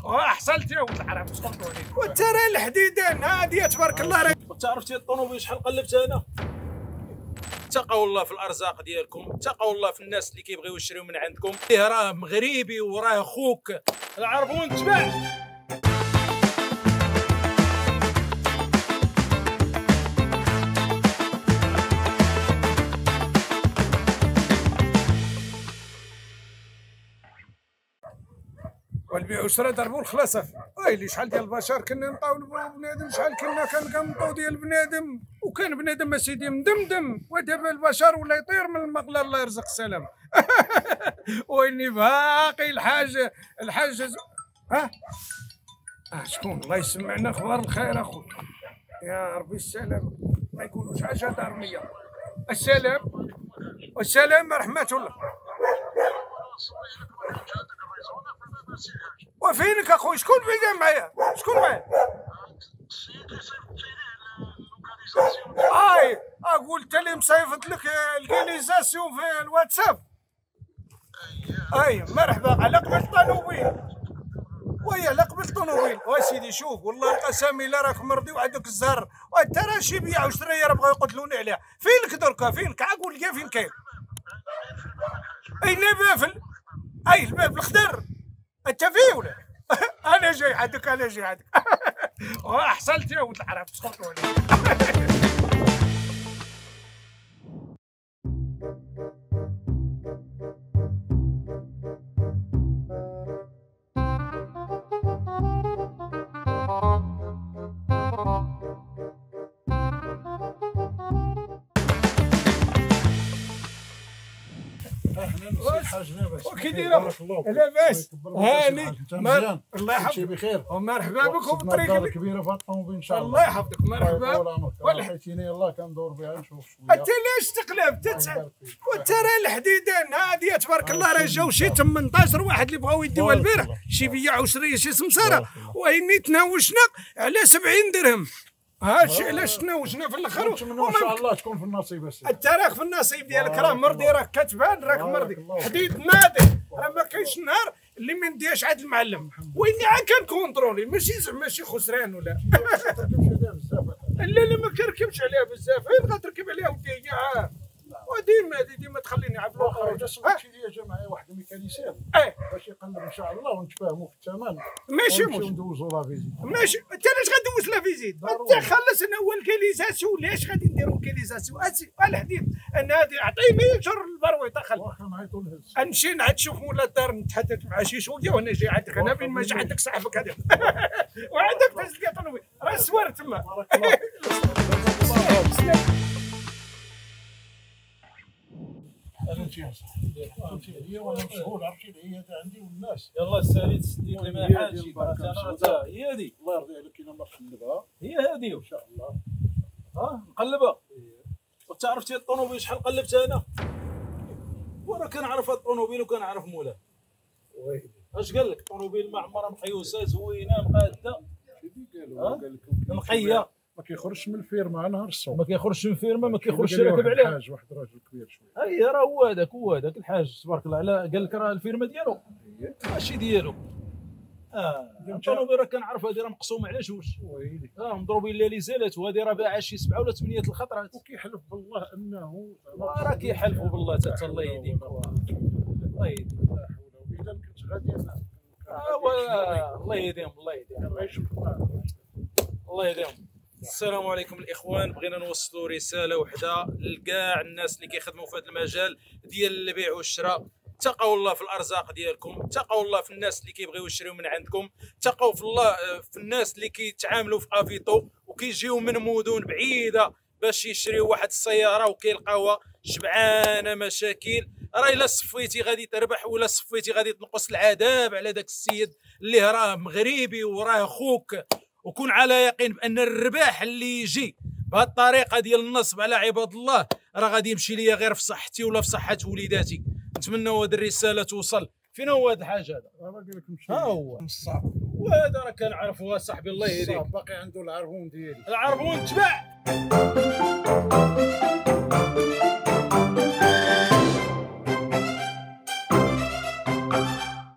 حصلت يا ولد العرب تخلطوا عليك والترى الحديدان هادي تبارك الله راك. وانت عرفتي الطوموبيل شحال قلبت انا؟ اتقوا الله في الارزاق ديالكم، اتقوا الله في الناس اللي كيبغيو يشريو من عندكم، راه مغربي وراه خوك العربون تباع. والبيع والشراء ضربوا الخلاصه. ويلي شحال ديال البشر كنا نطاولوا بنادم، شحال كنا كنقمطوا ديال بنادم، وكان بنادم اسيدي مدمدم، ودابا البشر ولا يطير من المقله. الله يرزق السلام. ويلي باقي الحاج ها شكون؟ الله يسمعنا اخبار الخير اخويا يا ربي. السلام ما يقولوش حاجه دارميه. السلام ورحمه الله. وفينك اخويا؟ شكون بعدا معايا؟ شكون معايا؟ قلت لي مصيفط لك الكيليزاسيون في الواتساب. مرحبا. على قبل الطوموبيل على قبل الطوموبيل. وسيدي شوف والله القسم الا راك مرضي وعندك الزهر، وانت راه شي بيع وشريه راه بغاو يقتلوني عليها. فينك دركا؟ فينك؟ قول لي فين كاين؟ بافل. الباب الخضر انت فيه ولا؟ انا جاي عندك. حصلت يا ولد العرب تخلطوا عليك. كي داير؟ لاباس هاني الله يحفظك بخير ومرحبا بك وبالطريق كبيره في الطوموبيل ان شاء الله. الله يحفظك مرحبا. ولحيتيني الله كندور بها نشوف شويه. انت ليش تقلب وترى الحديدان هادي تبارك الله راه جاو شي 18 واحد اللي بغاو يديوها البارح، شي بيع وشريه شي سمساره، واني تناوشنا على 70 درهم. هادشي علاش تناوشنا في الاخر. ان شاء الله تكون في النصيب. انت راك في النصيب ديالك، راه مرضي، راك كتبان راك مرضي. حديد ناضي، راه ما كاينش نهار اللي ما نديهاش عند المعلم، واني عا كنكونترولي ماشي زعما شي خسران ولا. لا ما كنركبش عليها بزاف. فين غتركب عليها ودي هي وديما تخليني عبد الاخر. سمعتي لي جا معايا واحد الميكانيسيان باش يقلب ان شاء الله ونتفاهموا في الثمن. ماشي مشكل ندوزوا لا فيزيت. ماشي. انت علاش غندوز لا فيزيت؟ انت خلصنا هو الكيليزاسيون. علاش غادي نديروا الكيليزاسيون؟ الحديد انا هادي عطيني جر البرويطه. واخا نعيطوا للهز. نمشي نعاد نشوف مولا الدار نتحدث مع شي شويه وانا جاي عندك. انا فين ما جا عندك صاحبك هذا وعندك تسليه طنوبي راه سوار تما. انت يا صاحبي هي وانا مشغول. عرفتي العياده عندي والناس. يلا ساليت سديت لي ما حاجه. هي هذه الله يرضي عليك. انا نقلبها. هي هذه ان شاء الله. نقلبها. وانت عرفتي الطوموبيل شحال قلبت انا؟ وانا كنعرف الطوموبيل وكنعرف مولاه. اش قال لك؟ الطوموبيل معمره مقيوسه زوينه مقاده. قال لك نقيه. ما كيخرجش من الفيرما نهار الصبح. ما كيخرجش من الفيرما، ما كيخرجش راكب عليها. الحاج واحد راجل كبير شويه. راه هو هذاك الحاج تبارك الله عليه. قال لك راه الفيرما ديالو ماشي ديالو. الطوموبيل راه كنعرف هذه راه مقسومه على جوج. ويلي مضروبين لها ليزالات، وهذه راه باعها شي 7 ولا 8 الخطرات. وكيحلف بالله انه راه كيحلفوا بالله حتى الله يهديك. الله يهديك. اذا كنت غادي الله يهديهم. الله يهديهم. السلام عليكم الاخوان. بغينا نوصلوا رساله وحده لكاع الناس اللي كيخدموا في هذا المجال ديال البيع والشراء. اتقوا الله في الارزاق ديالكم، اتقوا الله في الناس اللي كيبغيو يشريو من عندكم، اتقوا في الله في الناس اللي كيتعاملوا في افيطو وكيجيو من مدن بعيده باش يشريو واحد السياره وكيلقاوها شبعانه مشاكل. راه الا صفيتي غادي تربح ولا صفيتي غادي تنقص العذاب على داك السيد اللي راه مغربي وراه خوك. وكون على يقين بان الرباح اللي يجي بهذه الطريقه ديال النصب على عباد الله راه غادي يمشي ليا غير في صحتي ولا في صحه وليداتي. نتمنى هذه الرساله توصل. فين هو هذا الحاج هذا؟ قال لك مشي. ها هو الصاب. وهذا راه كنعرفوه صاحبي الله يهديك. باقي عنده العربون ديالي. العربون تباع.